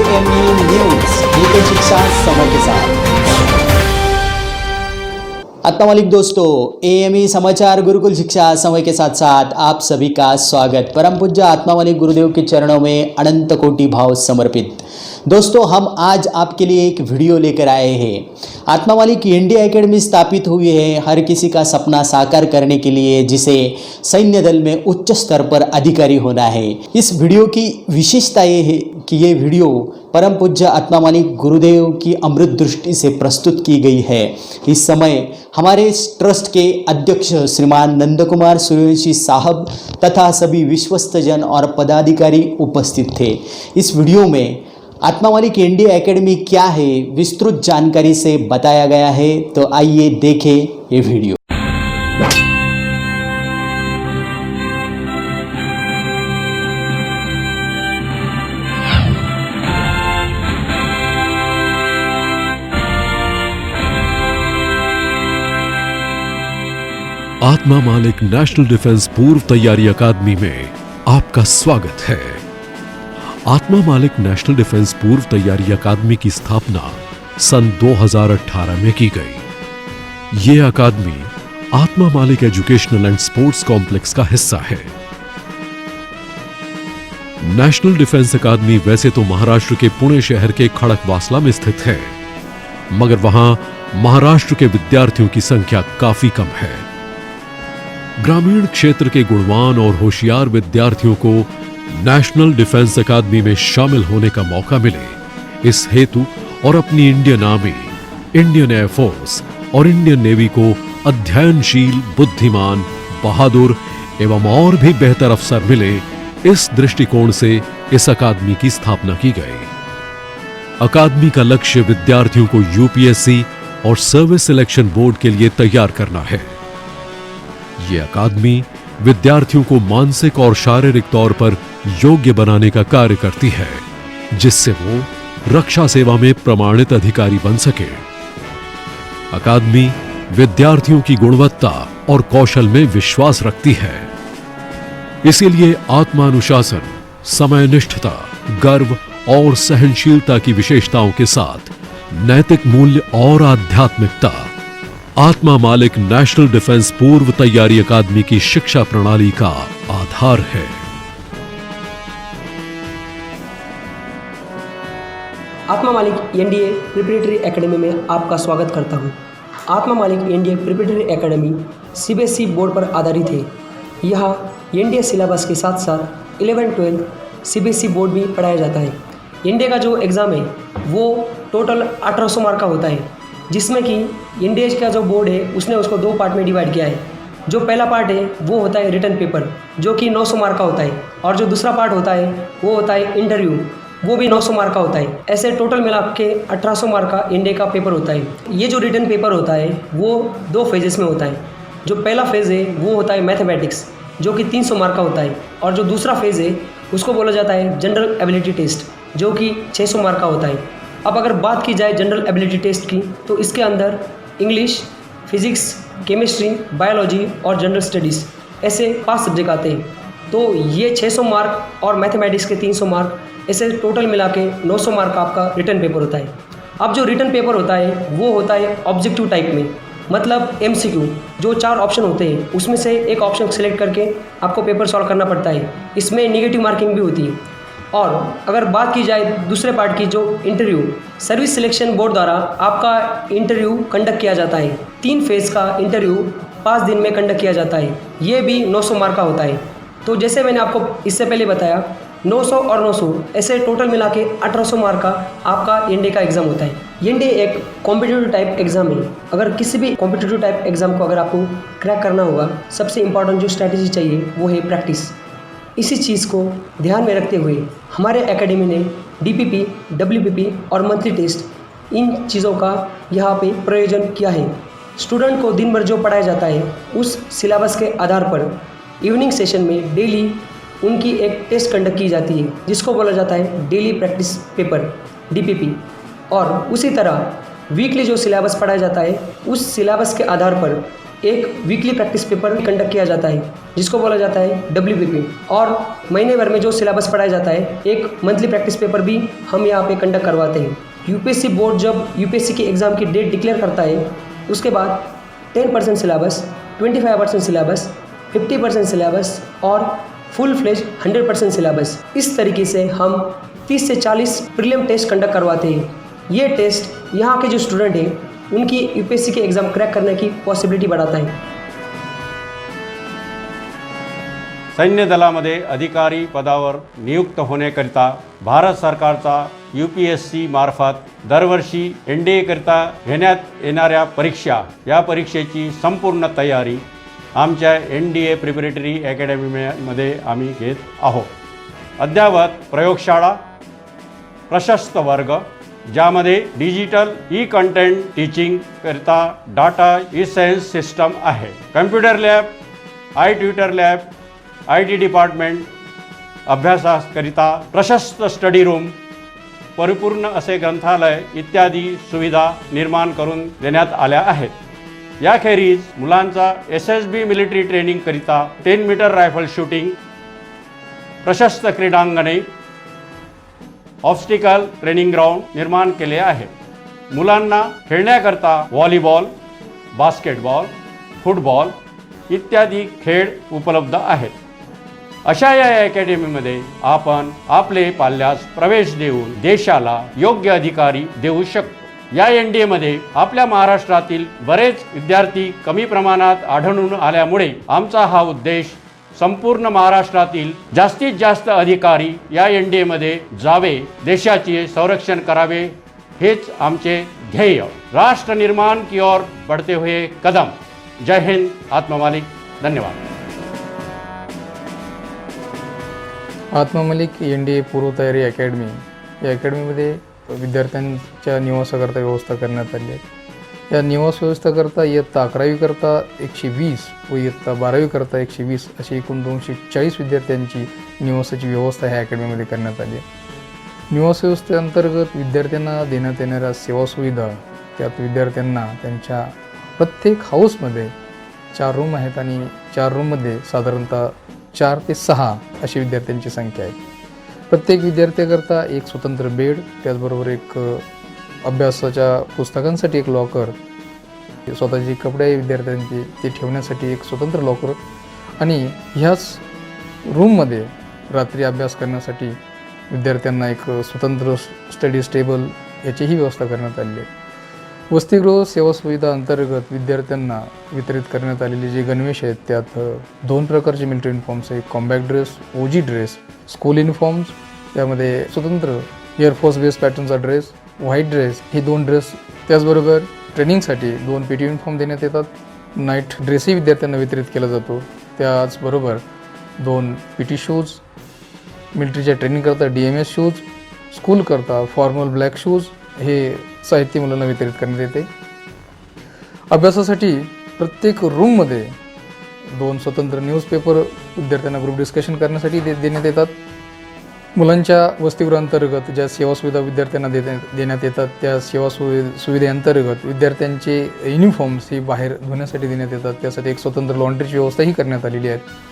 AME news, Gurukul शिक्षा समय के साथ। अस्सलाम वालेकुम दोस्तों, AME समाचार गुरुकुल शिक्षा समय के साथ साथ आप सभी का स्वागत। परम पूज्य आत्मा वाले गुरुदेव के चरणों में अनंत कोटि भाव समर्पित। दोस्तों, हम आज आपके लिए एक वीडियो लेकर आए हैं। आत्मा मालिक इंडिया एकेडमी स्थापित हुई है हर किसी का सपना साकार करने के लिए, जिसे सैन्य दल में उच्च स्तर पर अधिकारी होना है। इस वीडियो की विशेषता ये है कि ये वीडियो परम पूज्य आत्मा मालिक गुरुदेव की अमृत दृष्टि से प्रस्तुत की गई है। इस समय हमारे ट्रस्ट के अध्यक्ष श्रीमान नंद कुमार सूर्यवंशी साहब तथा सभी विश्वस्त जन और पदाधिकारी उपस्थित थे। इस वीडियो में आत्मा मालिक इंडिया एकेडमी क्या है विस्तृत जानकारी से बताया गया है, तो आइए देखें ये वीडियो। आत्मा मालिक नेशनल डिफेंस पूर्व तैयारी अकादमी में आपका स्वागत है। आत्मा मालिक नेशनल डिफेंस पूर्व तैयारी अकादमी की स्थापना सन 2018 में की गई। ये अकादमी आत्मा मालिक एजुकेशनल एंड स्पोर्ट्स कॉम्प्लेक्स का हिस्सा है। नेशनल डिफेंस अकादमी वैसे तो महाराष्ट्र के पुणे शहर के खड़कवासला में स्थित है, मगर वहां महाराष्ट्र के विद्यार्थियों की संख्या काफी कम है। ग्रामीण क्षेत्र के गुणवान और होशियार विद्यार्थियों को नेशनल डिफेंस अकादमी में शामिल होने का मौका मिले, इस हेतु और अपनी इंडियन आर्मी, इंडियन एयरफोर्स और इंडियन नेवी को अध्ययनशील, बुद्धिमान, बहादुर एवं और भी बेहतर अफसर मिले, इस दृष्टिकोण से इस अकादमी की स्थापना की गई। अकादमी का लक्ष्य विद्यार्थियों को यूपीएससी और सर्विस सिलेक्शन बोर्ड के लिए तैयार करना है। यह अकादमी विद्यार्थियों को मानसिक और शारीरिक तौर पर योग्य बनाने का कार्य करती है, जिससे वो रक्षा सेवा में प्रमाणित अधिकारी बन सके। अकादमी विद्यार्थियों की गुणवत्ता और कौशल में विश्वास रखती है। इसीलिए आत्मानुशासन, समयनिष्ठता, गर्व और सहनशीलता की विशेषताओं के साथ नैतिक मूल्य और आध्यात्मिकता आत्मा मालिक नेशनल डिफेंस पूर्व तैयारी अकादमी की शिक्षा प्रणाली का आधार है। आत्मा मालिक एनडीए प्रिपरेटरी एकेडमी में आपका स्वागत करता हूं। आत्मा मालिक NDA preparatory academy CBSE board पर आधारित है। यहाँ एनडीए सिलेबस के साथ साथ 11-12 सीबीएसई बोर्ड भी पढ़ाया जाता है। एनडीए का जो एग्ज़ाम है वो टोटल 1800 मार्क का होता है, जिसमें कि एनडीए का जो बोर्ड है उसने उसको 2 पार्ट में डिवाइड किया है। जो पहला पार्ट है वो होता है रिटन पेपर, जो कि 900 मार्क का होता है, और जो दूसरा पार्ट होता है वो होता है इंटरव्यू, वो भी 900 मार्क का होता है। ऐसे टोटल मिला के 1800 मार्क का एनडीए का पेपर होता है। ये जो रिटन पेपर होता है वो 2 फेजेस में होता है। जो पहला फेज़ है वो होता है मैथमेटिक्स, जो कि 300 मार्क का होता है, और जो दूसरा फेज़ है उसको बोला जाता है जनरल एबिलिटी टेस्ट, जो कि 600 मार्क का होता है। अब अगर बात की जाए जनरल एबिलिटी टेस्ट की, तो इसके अंदर इंग्लिश, फिज़िक्स, केमिस्ट्री, बायोलॉजी और जनरल स्टडीज़ ऐसे 5 सब्जेक्ट आते हैं। तो ये 600 मार्क और मैथमेटिक्स के 300 मार्क, ऐसे टोटल मिला के 900 मार्क का आपका रिटन पेपर होता है। अब जो रिटन पेपर होता है वो होता है ऑब्जेक्टिव टाइप में, मतलब MCQ। जो 4 ऑप्शन होते हैं उसमें से एक ऑप्शन सेलेक्ट करके आपको पेपर सॉल्व करना पड़ता है। इसमें नेगेटिव मार्किंग भी होती है। और अगर बात की जाए दूसरे पार्ट की, जो इंटरव्यू, सर्विस सिलेक्शन बोर्ड द्वारा आपका इंटरव्यू कंडक्ट किया जाता है। 3 फेज़ का इंटरव्यू 5 दिन में कंडक्ट किया जाता है। ये भी 900 मार्क का होता है। तो जैसे मैंने आपको इससे पहले बताया, 900 और 900 ऐसे टोटल मिला के 1800 मार्क का आपका एनडीए का एग्ज़ाम होता है। एनडीए एक कॉम्पिटिटिव टाइप एग्ज़ाम है। अगर किसी भी कॉम्पिटिटिव टाइप एग्ज़ाम को अगर आपको क्रैक करना होगा, सबसे इंपॉर्टेंट जो स्ट्रैटेजी चाहिए वो है प्रैक्टिस। इसी चीज़ को ध्यान में रखते हुए हमारे एकेडमी ने डीपीपी, डब्ल्यूपीपी और मंथली टेस्ट, इन चीज़ों का यहाँ पे प्रयोजन किया है। स्टूडेंट को दिन भर जो पढ़ाया जाता है उस सिलेबस के आधार पर इवनिंग सेशन में डेली उनकी एक टेस्ट कंडक्ट की जाती है, जिसको बोला जाता है डेली प्रैक्टिस पेपर, डीपीपी। और उसी तरह वीकली जो सिलेबस पढ़ाया जाता है उस सिलेबस के आधार पर एक वीकली प्रैक्टिस पेपर कंडक्ट किया जाता है जिसको बोला जाता है WPP, और महीने भर में जो सिलेबस पढ़ाया जाता है एक मंथली प्रैक्टिस पेपर भी हम यहाँ पे कंडक्ट करवाते हैं। यूपीएससी बोर्ड जब यूपीएससी की एग्ज़ाम की डेट डिक्लेयर करता है उसके बाद 10% सिलेबस, 25% सिलेबस, 50% सिलेबस और फुल फ्लेज 100% सिलेबस, इस तरीके से हम 30 से 40 प्रीलिम टेस्ट कंडक्ट करवाते हैं। ये टेस्ट यहाँ के जो स्टूडेंट हैं उनकी यूपीएससी के एग्ज़ाम क्रैक करने की पॉसिबिलिटी बढ़ाता है। सैन्य दलामध्ये अधिकारी पदावर नियुक्त होण्याकरिता भारत सरकारचा UPSC मार्फत दरवर्षी NDA करिता घेण्यात येणाऱ्या परीक्षा, या परीक्षेची संपूर्ण तयारी आमच्या NDA प्रिपरेटरी अकॅडमीमध्ये आम्ही घेत आहोत। अद्ययावत प्रयोगशाळा, प्रशस्त वर्ग ज्यामध्ये डिजिटल कंटेंट टीचिंग करता डाटा सायन्स सिस्टम आहे, computer lab, tutor lab, IT department, अभ्यासाकरिता प्रशस्त स्टडी रूम, परिपूर्ण असे ग्रंथालय इत्यादी सुविधा निर्माण करून देण्यात आल्या आहेत। याखेरीज मुलांचा SSB मिलिटरी ट्रेनिंग करिता 10 मीटर रायफल शूटिंग, प्रशस्त क्रीडांगणे, ऑब्स्टिकल ट्रेनिंग ग्राउंड निर्माण केले आहे। मुलांना खेळण्याकरता व्हॉलीबॉल, बास्केटबॉल, फुटबॉल इत्यादी खेळ उपलब्ध आहेत। अशा या अकॅडमीमध्ये आपण आपले पाल्यास प्रवेश देऊन देशाला योग्य अधिकारी देऊ शकतो। या NDA मध्ये आपल्या महाराष्ट्रातील बरेच विद्यार्थी कमी प्रमाणात आढळून आल्यामुळे आमचा हा उद्देश संपूर्ण महाराष्ट्रातील जास्तीत जास्त अधिकारी या NDA मध्ये जावे, देशाचे संरक्षण करावे, हेच आमचे ध्येय। राष्ट्र निर्माण की ओर बढ़ते हुए कदम। जय हिंद, आत्मा मालिक, धन्यवाद। आत्मा मालिक NDA पूर्वतयारी अकॅडमी, या अकॅडमीमध्ये विद्यार्थ्यांच्या निवासाकरता व्यवस्था करण्यात आली आहे। या निवास व्यवस्थेकरता इयत्ता 11वी करता 120 व इयत्ता 12वी करता 120 अशी एकूण 240 विद्यार्थ्यांची निवासाची व्यवस्था ह्या अकॅडमीमध्ये करण्यात आली आहे। निवास व्यवस्थेअंतर्गत विद्यार्थ्यांना देण्यात येणाऱ्या सेवा सुविधा, त्यात विद्यार्थ्यांना त्यांच्या प्रत्येक हाऊसमध्ये 4 रूम आहेत आणि 4 रूममध्ये साधारणतः 4 ते 6 अशी विद्यार्थ्यांची संख्या आहे। प्रत्येक विद्यार्थ्याकरता एक स्वतंत्र बेड, त्याचबरोबर एक अभ्यासाच्या पुस्तकांसाठी एक लॉकर, स्वतःची कपडे विद्यार्थ्यांची ते ठेवण्यासाठी एक स्वतंत्र लॉकर आणि ह्याच रूममध्ये रात्री अभ्यास करण्यासाठी विद्यार्थ्यांना एक स्वतंत्र स्टडी टेबल याचीही व्यवस्था करण्यात आली आहे। वसतिगृह सेवा सुविधा अंतर्गत विद्यार्थ्यांना वितरित करण्यात आलेले जे गणवेश आहेत त्यात 2 प्रकारचे मिलिटरी युनिफॉर्म्स आहेत, combat dress, OG dress, school uniforms, त्यामध्ये स्वतंत्र एअरफोर्स बेस पॅटर्नचा ड्रेस, व्हाईट ड्रेस, हे 2 ड्रेस, त्याचबरोबर ट्रेनिंगसाठी 2 PT युनिफॉर्म देण्यात येतात। नाईट ड्रेसही विद्यार्थ्यांना वितरित केला जातो। त्याचबरोबर 2 PT शूज, मिलिटरीच्या ट्रेनिंगकरता DMS शूज, स्कूलकरता फॉर्मल ब्लॅक शूज, हे साहित्य मुलांना वितरित करण्यात येते। अभ्यासासाठी प्रत्येक रूममध्ये 2 स्वतंत्र न्यूजपेपर विद्यार्थ्यांना ग्रुप डिस्कशन करण्यासाठी देण्यात येतात। मुलांच्या वसतिगृहांतर्गत ज्या सेवा सुविधा विद्यार्थ्यांना देण्यात येतात त्या सेवा सुविधेअंतर्गत विद्यार्थ्यांचे युनिफॉर्म्स ही बाहेर धुण्यासाठी देण्यात येतात। त्यासाठी एक स्वतंत्र लॉन्ड्रीची व्यवस्थाही करण्यात आलेली आहे।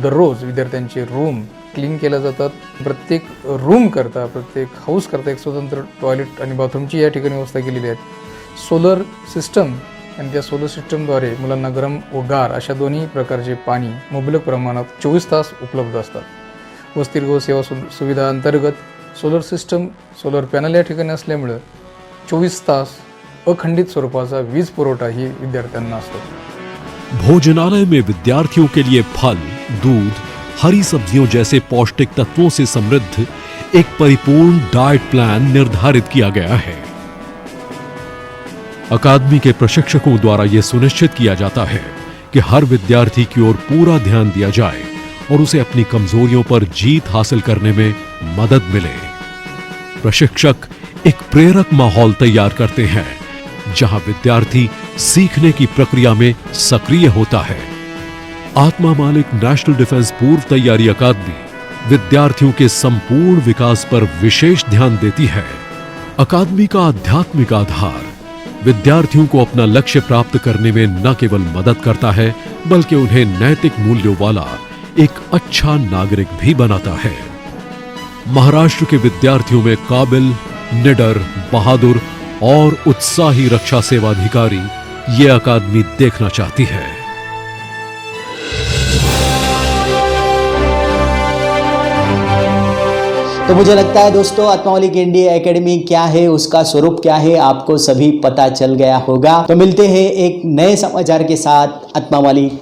दररोज विद्यार्थ्यांचे रूम क्लीन केल्या जातात। प्रत्येक रूम करता, प्रत्येक हाऊस करता एक स्वतंत्र टॉयलेट आणि बाथरूमची या ठिकाणी व्यवस्था केलेली आहे। सोलर सिस्टम आणि त्या सोलर सिस्टमद्वारे मुलांना गरम व गार अशा दोन्ही प्रकारचे पाणी मुबलक प्रमाणात 24 तास उपलब्ध असतात। वसतिगृह सेवा सुविधा अंतर्गत सोलर सिस्टम, सोलर पॅनल या ठिकाणी असल्यामुळे 24 तास अखंडित स्वरूपाचा वीज पुरवठा ही विद्यार्थ्यांना असतो। भोजनालय में विद्यार्थियों के लिए फल, दूध, हरी सब्जियों जैसे पौष्टिक तत्वों से समृद्ध एक परिपूर्ण डाइट प्लान निर्धारित किया गया है। अकादमी के प्रशिक्षकों द्वारा यह सुनिश्चित किया जाता है कि हर विद्यार्थी की ओर पूरा ध्यान दिया जाए और उसे अपनी कमजोरियों पर जीत हासिल करने में मदद मिले। प्रशिक्षक एक प्रेरक माहौल तैयार करते हैं जहां विद्यार्थी सीखने की प्रक्रिया में सक्रिय होता है। आत्मा मालिक नेशनल डिफेंस पूर्व तैयारी अकादमी विद्यार्थियों के संपूर्ण विकास पर विशेष ध्यान देती है। अकादमी का आध्यात्मिक आधार विद्यार्थियों को अपना लक्ष्य प्राप्त करने में न केवल मदद करता है बल्कि उन्हें नैतिक मूल्यों वाला एक अच्छा नागरिक भी बनाता है। महाराष्ट्र के विद्यार्थियों में काबिल, निडर, बहादुर और उत्साही रक्षा सेवा अधिकारी ये अकादमी देखना चाहती है। तो मुझे लगता है दोस्तों आत्मा मालिक एनडीए एकेडमी क्या है, उसका स्वरूप क्या है, आपको सभी पता चल गया होगा। तो मिलते हैं एक नए समाचार के साथ। आत्मा मालिक